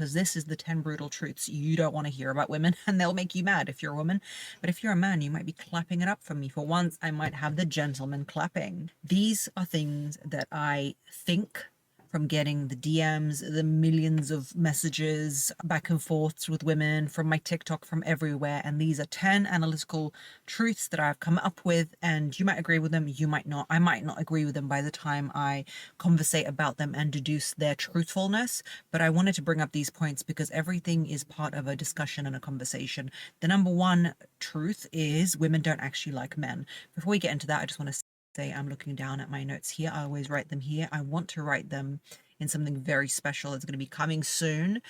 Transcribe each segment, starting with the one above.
because this is the 10 brutal truths you don't want to hear about women, and they'll make you mad if you're a woman. But if you're a man, you might be clapping it up for me. For once, I might have the gentleman clapping. These are things that I think from getting the DMs, the millions of messages back and forths with women from my TikTok, from everywhere. And these are 10 analytical truths that I've come up with. And you might agree with them, you might not. I might not agree with them by the time I conversate about them and deduce their truthfulness. But I wanted to bring up these points because everything is part of a discussion and a conversation. The number one truth is women don't actually like men. Before we get into that, I just want to say I'm looking down at my notes here. I always write them here. I want to write them in something very special that's going to be coming soon.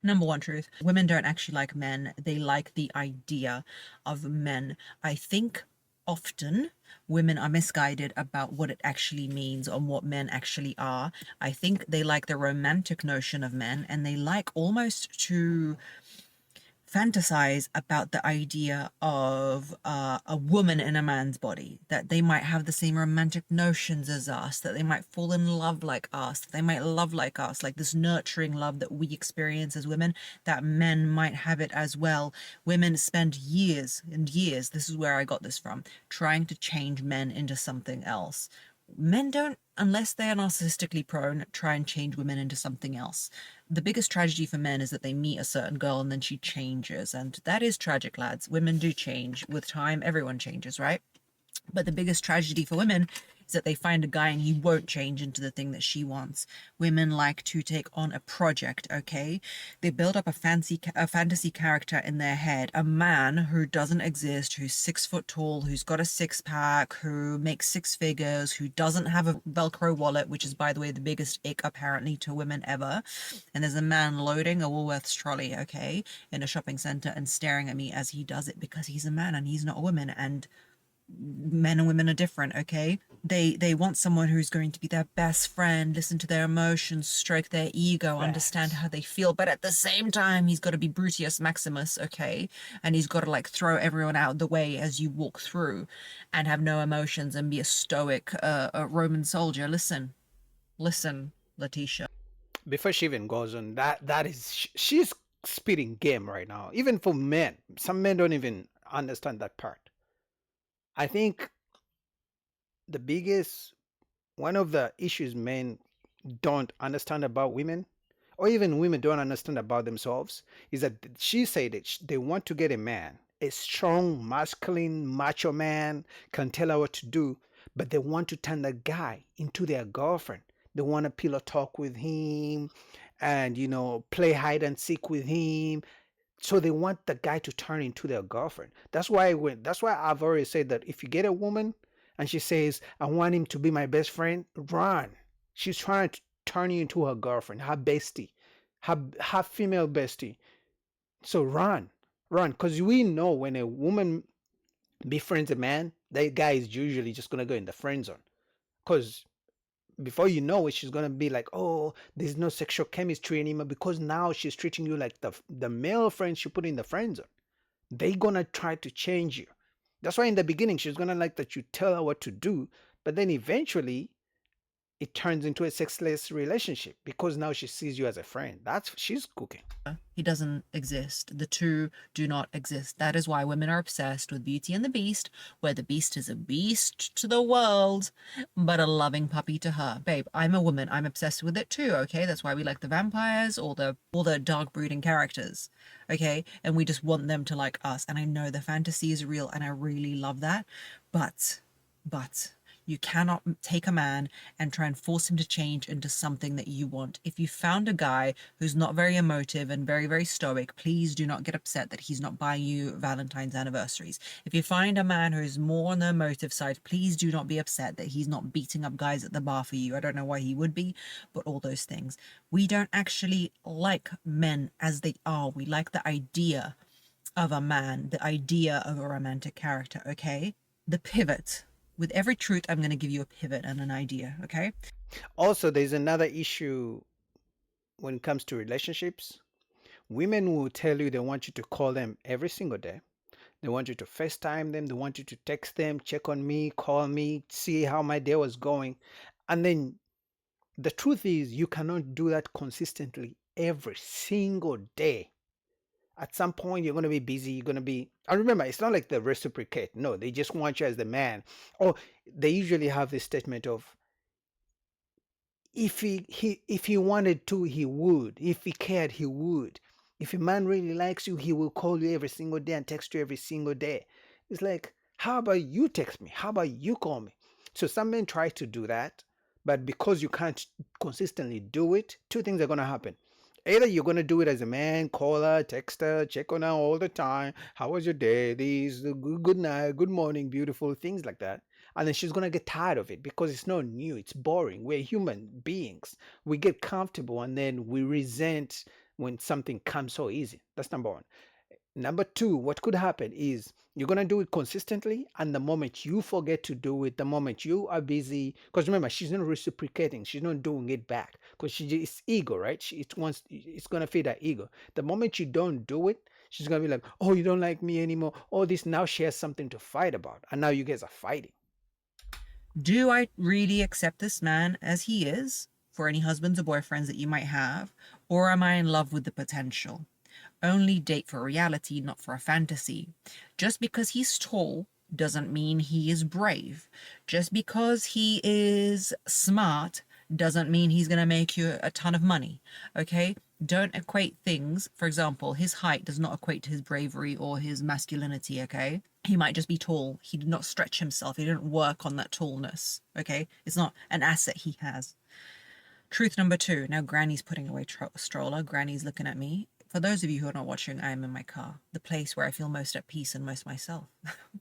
Number one truth, women don't actually like men. They like the idea of men. I think often women are misguided about what it actually means and what men actually are. I think they like the romantic notion of men, and they like almost to fantasize about the idea of a woman in a man's body, that they might have the same romantic notions as us, that they might fall in love like us, that they might love like us, like this nurturing love that we experience as women, that men might have it as well. Women spend years and years, this is where I got this from, trying to change men into something else. Men don't, unless they are narcissistically prone, try and change women into something else. The biggest tragedy for men is that they meet a certain girl and then she changes, and that is tragic, lads. Women do change with time. Everyone changes, right? But the biggest tragedy for women is that they find a guy and he won't change into the thing that she wants. Women like to take on a project, okay? They build up a fantasy character in their head, a man who doesn't exist, who's 6 foot tall, who's got a six pack, who makes 6 figures, who doesn't have a Velcro wallet, which is, by the way, the biggest ick apparently to women ever. And there's a man loading a Woolworths trolley, okay, in a shopping center and staring at me as he does it because he's a man and he's not a woman. And men and women are different, okay? They want someone who's going to be their best friend, listen to their emotions, stroke their ego, understand how they feel, but at the same time he's got to be Brutius Maximus, okay? And he's got to like throw everyone out of the way as you walk through and have no emotions and be a stoic a Roman soldier. Listen, Letitia. Before she even goes on, that is she's spitting game right now. Even for men, some men don't even understand that part. I think the biggest one of the issues men don't understand about women, or even women don't understand about themselves, is that she said that they want to get a man, a strong, masculine, macho man, can tell her what to do, but they want to turn the guy into their girlfriend. They want to pillow talk with him and, play hide and seek with him. So they want the guy to turn into their girlfriend. That's why I've already said that if you get a woman and she says, I want him to be my best friend, run. She's trying to turn you into her girlfriend, her bestie, her female bestie. So run. Run. Because we know when a woman befriends a man, that guy is usually just gonna go in the friend zone. Because before you know it, she's gonna be like, oh, there's no sexual chemistry anymore, because now she's treating you like the male friend she put in the friend zone. They gonna try to change you. That's why in the beginning she's gonna like that you tell her what to do, but then eventually it turns into a sexless relationship because now she sees you as a friend. That's she's cooking. He doesn't exist. The two do not exist. That is why women are obsessed with Beauty and the Beast, where the beast is a beast to the world, but a loving puppy to her. Babe, I'm a woman. I'm obsessed with it too, okay? That's why we like the vampires or the dark brooding characters, okay? And we just want them to like us. And I know the fantasy is real and I really love that. But you cannot take a man and try and force him to change into something that you want. If you found a guy who's not very emotive and very, very stoic, please do not get upset that he's not buying you Valentine's anniversaries. If you find a man who's more on the emotive side, please do not be upset that he's not beating up guys at the bar for you. I don't know why he would be, but all those things. We don't actually like men as they are. We like the idea of a man, the idea of a romantic character, okay? The pivot. With every truth, I'm going to give you a pivot and an idea, okay? Also, there's another issue when it comes to relationships. Women will tell you they want you to call them every single day. They want you to FaceTime them. They want you to text them, check on me, call me, see how my day was going. And then the truth is, you cannot do that consistently every single day. At some point, you're going to be busy. You're going to be. I remember, it's not like they reciprocate. No, they just want you as the man. Or they usually have this statement of, if he wanted to, he would. If he cared, he would. If a man really likes you, he will call you every single day and text you every single day. It's like, how about you text me? How about you call me? So some men try to do that, but because you can't consistently do it, two things are gonna happen. Either you're gonna do it as a man, call her, text her, check on her all the time. How was your day? These good night, good morning, beautiful things like that, and then she's gonna get tired of it because it's not new, it's boring. We're human beings. We get comfortable and then we resent when something comes so easy. That's number one. Number two, what could happen is you're gonna do it consistently, and the moment you forget to do it, the moment you are busy, because remember, she's not reciprocating, she's not doing it back, because it's ego, right? It's gonna feed her ego. The moment you don't do it, she's gonna be like, oh, you don't like me anymore. All this, now she has something to fight about, and now you guys are fighting. Do I really accept this man as he is for any husbands or boyfriends that you might have? Or am I in love with the potential? Only date for reality, not for a fantasy. Just because he's tall doesn't mean he is brave. Just because he is smart doesn't mean he's going to make you a ton of money. Okay? Don't equate things. For example, his height does not equate to his bravery or his masculinity. Okay? He might just be tall. He did not stretch himself. He didn't work on that tallness. Okay? It's not an asset he has. Truth number two. Now, Granny's putting away stroller. Granny's looking at me. For those of you who are not watching, I am in my car, the place where I feel most at peace and most myself.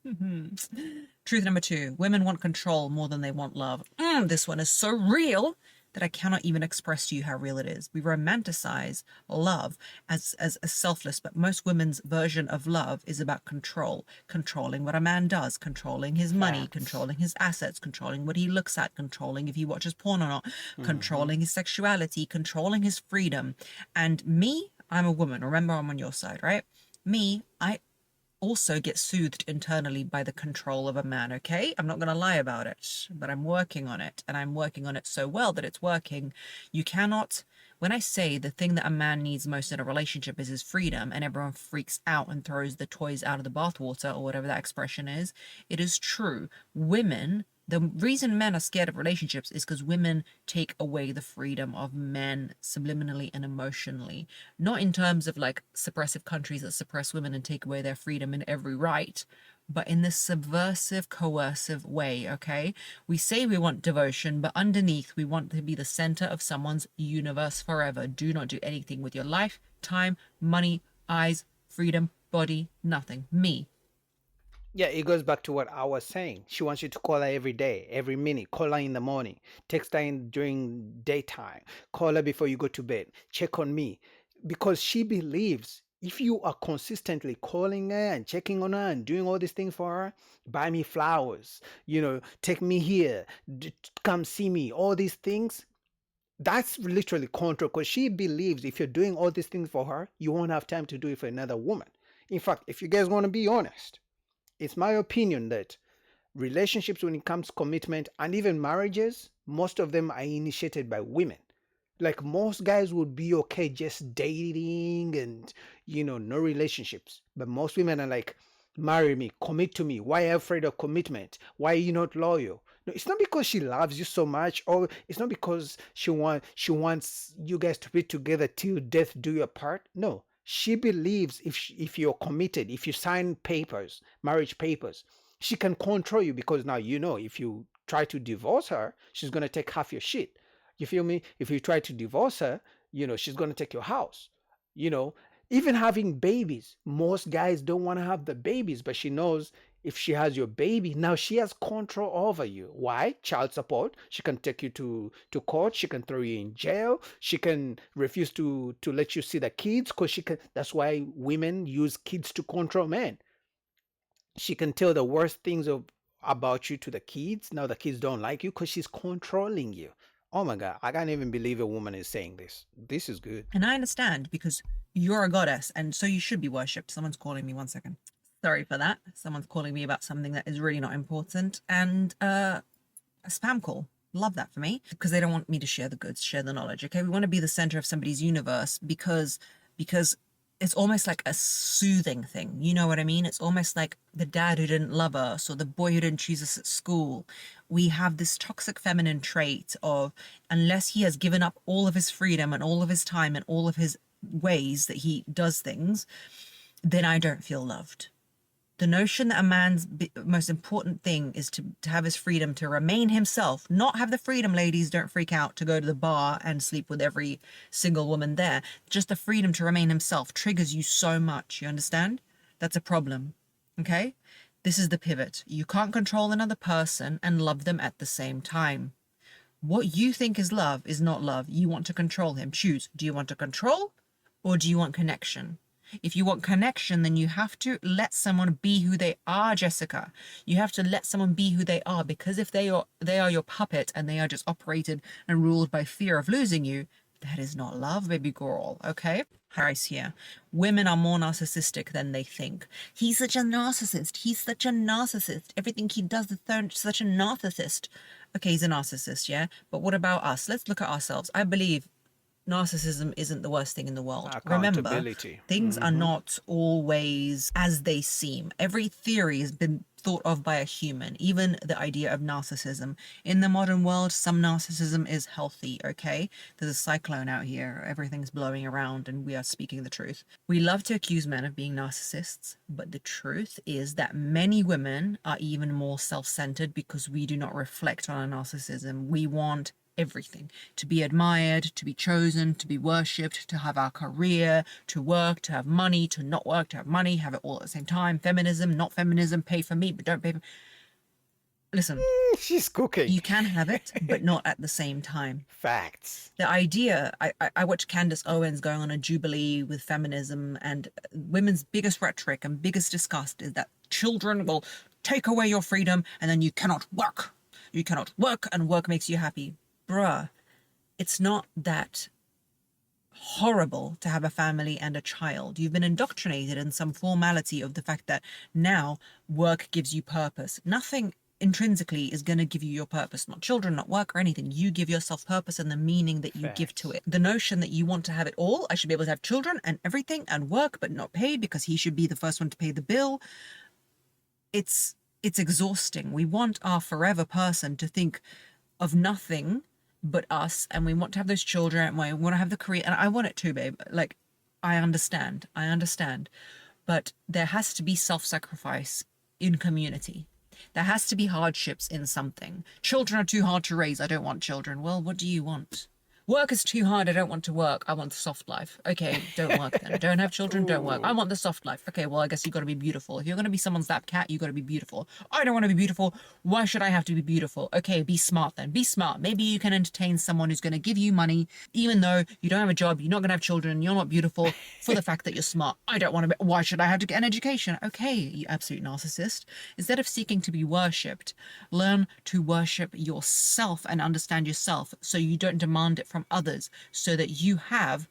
Truth number two. Women want control more than they want love. This one is so real that I cannot even express to you how real it is. We romanticize love as selfless, but most women's version of love is about control, controlling what a man does, controlling his money, Facts. controlling his assets, controlling what he looks at, controlling if he watches porn or not, Hmm. controlling his sexuality, controlling his freedom. And me, I'm a woman. Remember, I'm on your side, right? Me, I also get soothed internally by the control of a man, okay? I'm not going to lie about it, but I'm working on it, and I'm working on it so well that it's working. You cannot, when I say the thing that a man needs most in a relationship is his freedom, and everyone freaks out and throws the toys out of the bathwater, or whatever that expression is, it is true. Women, the reason men are scared of relationships is because women take away the freedom of men subliminally and emotionally, not in terms of like suppressive countries that suppress women and take away their freedom and every right, but in this subversive, coercive way, okay? We say we want devotion, but underneath, we want to be the center of someone's universe forever. Do not do anything with your life, time, money, eyes, freedom, body, nothing. Me. Yeah, it goes back to what I was saying. She wants you to call her every day, every minute. Call her in the morning, text her during daytime, call her before you go to bed, check on me. Because she believes if you are consistently calling her and checking on her and doing all these things for her, buy me flowers, take me here, come see me, all these things, that's literally control. Because she believes if you're doing all these things for her, you won't have time to do it for another woman. In fact, if you guys want to be honest, it's my opinion that relationships, when it comes to commitment and even marriages, most of them are initiated by women. Like most guys would be okay just dating and no relationships, but most women are like, marry me, commit to me. Why are you afraid of commitment? Why are you not loyal? No, it's not because she loves you so much, or it's not because she wants you guys to be together till death do your part. No, she believes if you're committed, if you sign papers, marriage papers, she can control you, because now if you try to divorce her, she's gonna take half your shit. You feel me? If you try to divorce her, she's gonna take your house. You know, Even having babies, most guys don't want to have the babies, but she knows if she has your baby, now she has control over you. Why? Child support. She can take you to court. She can throw you in jail. She can refuse to let you see the kids, because she can. That's why women use kids to control men. She can tell the worst things about you to the kids. Now the kids don't like you because she's controlling you. Oh my God, I can't even believe a woman is saying this. This is good. And I understand because you're a goddess and so you should be worshipped. Someone's calling me, 1 second. Sorry for that. Someone's calling me about something that is really not important and a spam call. Love that for me, because they don't want me to share the goods, share the knowledge. Okay, we want to be the center of somebody's universe because it's almost like a soothing thing. You know what I mean? It's almost like the dad who didn't love us or the boy who didn't choose us at school. We have this toxic feminine trait of, unless he has given up all of his freedom and all of his time and all of his ways that he does things, then I don't feel loved. The notion that a man's most important thing is to have his freedom to remain himself, not have the freedom, ladies, don't freak out, to go to the bar and sleep with every single woman there. Just the freedom to remain himself triggers you so much. You understand? That's a problem. Okay? This is the pivot. You can't control another person and love them at the same time. What you think is love is not love. You want to control him. Choose. Do you want to control or do you want connection? If you want connection, then you have to let someone be who they are, Jessica. You have to let someone be who they are, because if they are your puppet and they are just operated and ruled by fear of losing you, that is not love, baby girl, okay? Harris here. Women are more narcissistic than they think. He's such a narcissist. He's such a narcissist. Everything he does is such a narcissist. Okay, he's a narcissist, yeah? But what about us? Let's look at ourselves. I believe narcissism isn't the worst thing in the world. Remember, Accountability. things are not always as they seem. Every theory has been thought of by a human, even the idea of narcissism. In the modern world, some narcissism is healthy, okay? There's a cyclone out here, everything's blowing around, and we are speaking the truth. We love to accuse men of being narcissists, but the truth is that many women are even more self-centered because we do not reflect on our narcissism. We want everything: to be admired, to be chosen, to be worshipped, to have our career, to work, to have money, to not work, to have money, have it all at the same time. Feminism, not feminism, pay for me, but don't pay for. Listen, She's cooking. you can have it, but not at the same time. Facts. The idea, I watched Candace Owens going on a jubilee with feminism, and women's biggest rhetoric and biggest disgust is that children will take away your freedom and then you cannot work. You cannot work, and work makes you happy. Bruh, it's not that horrible to have a family and a child. You've been indoctrinated in some formality of the fact that now work gives you purpose. Nothing intrinsically is going to give you your purpose, not children, not work or anything. You give yourself purpose and the meaning that you give to it. The notion that you want to have it all, I should be able to have children and everything and work but not paid because he should be the first one to pay the bill. It's exhausting. We want our forever person to think of nothing but us, and we want to have those children, and we want to have the career, and I want it too, babe. Like, I understand, but there has to be self-sacrifice in community. There has to be hardships in something. Children are too hard to raise. I don't want children. Well, what do you want? Work is too hard. I don't want to work. I want the soft life. Okay, don't work then. Don't have children, don't work. I want the soft life. Okay, well, I guess you got to be beautiful. If you're going to be someone's lap cat, you got to be beautiful. I don't want to be beautiful. Why should I have to be beautiful? Okay, be smart then. Be smart. Maybe you can entertain someone who's going to give you money, even though you don't have a job, you're not going to have children, you're not beautiful, for the fact that you're smart. I don't want to be. Why should I have to get an education? Okay, you absolute narcissist. Instead of seeking to be worshipped, learn to worship yourself and understand yourself so you don't demand it from others, so that you have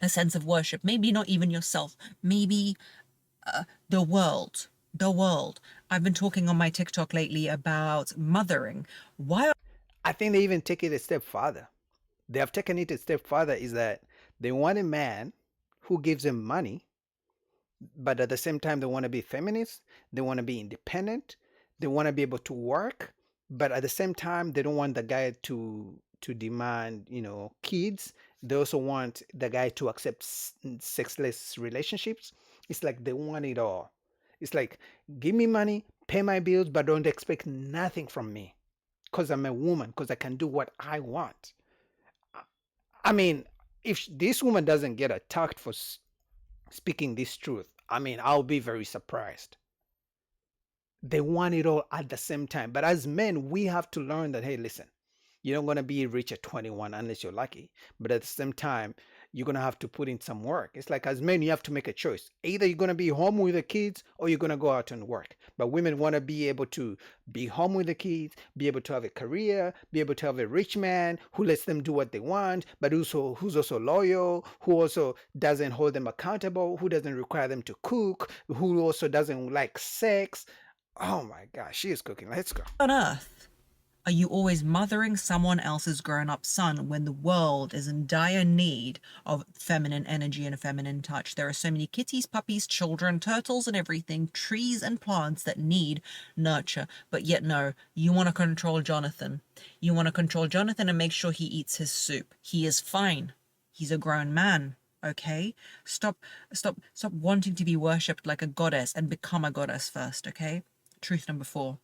a sense of worship. Maybe not even yourself, maybe the world. The world. I've been talking on my TikTok lately about mothering. Why? I think they even take it a step further. They have taken it a step further, is that they want a man who gives them money, but at the same time they want to be feminist, they want to be independent, they want to be able to work, but at the same time they don't want the guy to demand, kids. They also want the guy to accept sexless relationships. It's like they want it all. It's like, give me money, pay my bills, but don't expect nothing from me because I'm a woman, because I can do what I want. I mean, if this woman doesn't get attacked for speaking this truth, I mean, I'll be very surprised. They want it all at the same time. But as men, we have to learn that, hey, listen, you're not going to be rich at 21 unless you're lucky. But at the same time, you're going to have to put in some work. It's like, as men, you have to make a choice. Either you're going to be home with the kids or you're going to go out and work. But women want to be able to be home with the kids, be able to have a career, be able to have a rich man who lets them do what they want, but also who's also loyal, who also doesn't hold them accountable, who doesn't require them to cook, who also doesn't like sex. Oh my gosh, she is cooking. Let's go. On earth Are you always mothering someone else's grown up son when the world is in dire need of feminine energy and a feminine touch? There are so many kitties, puppies, children, turtles, and everything, trees and plants that need nurture. But yet, no, you want to control Jonathan. You want to control Jonathan and make sure he eats his soup. He is fine. He's a grown man. Okay? Stop wanting to be worshipped like a goddess and become a goddess first, okay? Truth number 4.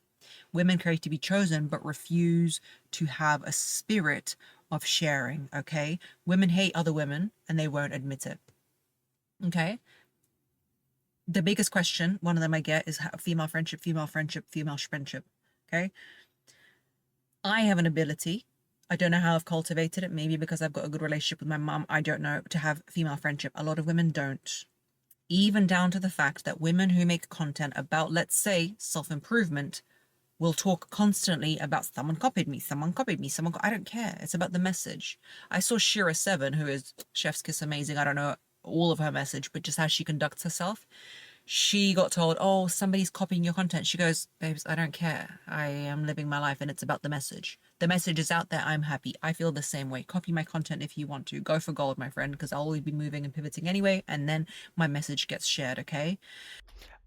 Women crave to be chosen but refuse to have a spirit of sharing, okay? Women hate other women and they won't admit it, okay? The biggest question, one of them I get, is female friendship, female friendship, female friendship, okay? I have an ability. I don't know how I've cultivated it. Maybe because I've got a good relationship with my mum. I don't know, to have female friendship. A lot of women don't. Even down to the fact that women who make content about, let's say, self-improvement will talk constantly about someone copied me, someone copied me, I don't care. It's about the message. I saw Shira7, who is Chef's Kiss amazing. I don't know all of her message, but just how she conducts herself. She got told, oh, somebody's copying your content. She goes, babes, I don't care. I am living my life and it's about the message. The message is out there. I'm happy. I feel the same way. Copy my content if you want to. Go for gold, my friend, because I'll always be moving and pivoting anyway. And then my message gets shared, okay?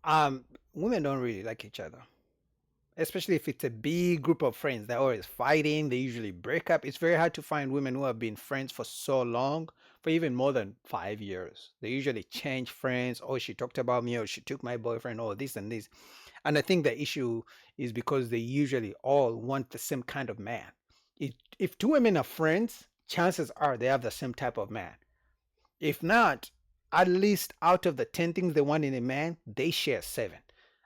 Women don't really like each other, especially if it's a big group of friends. They're always fighting. They usually break up. It's very hard to find women who have been friends for so long, for even more than 5 years. They usually change friends. Oh, she talked about me, or she took my boyfriend, or this and this. And I think the issue is because they usually all want the same kind of man. If two women are friends, chances are they have the same type of man. If not, at least out of the 10 things they want in a man, they share seven.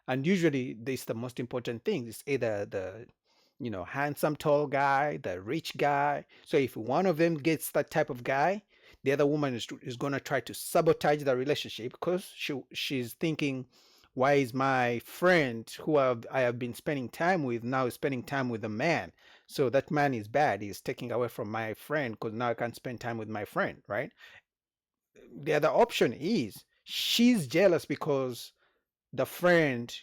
And usually, this is the most important thing. It's either the handsome, tall guy, the rich guy. So if one of them gets that type of guy, the other woman is going to try to sabotage the relationship because she's thinking, why is my friend who I have been spending time with now spending time with a man? So that man is bad. He's taking away from my friend because now I can't spend time with my friend, right? The other option is she's jealous because the friend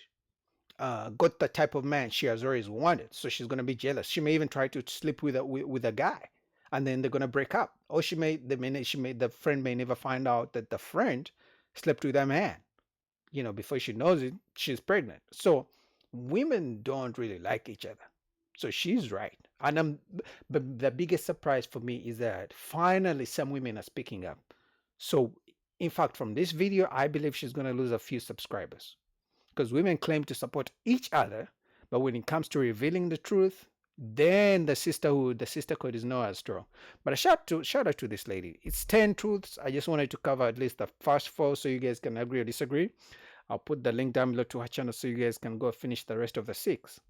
got the type of man she has always wanted. So she's gonna be jealous. She may even try to sleep with a guy, and then they're gonna break up. Or the friend may never find out that the friend slept with a man. Before she knows it, she's pregnant. So women don't really like each other. So she's right. And but the biggest surprise for me is that finally some women are speaking up. So in fact, from this video, I believe she's gonna lose a few subscribers because women claim to support each other, but when it comes to revealing the truth, then the sisterhood is not as strong. But a shout out to this lady. It's 10 truths. I just wanted to cover at least the first four so you guys can agree or disagree. I'll put the link down below to her channel so you guys can go finish the rest of the six.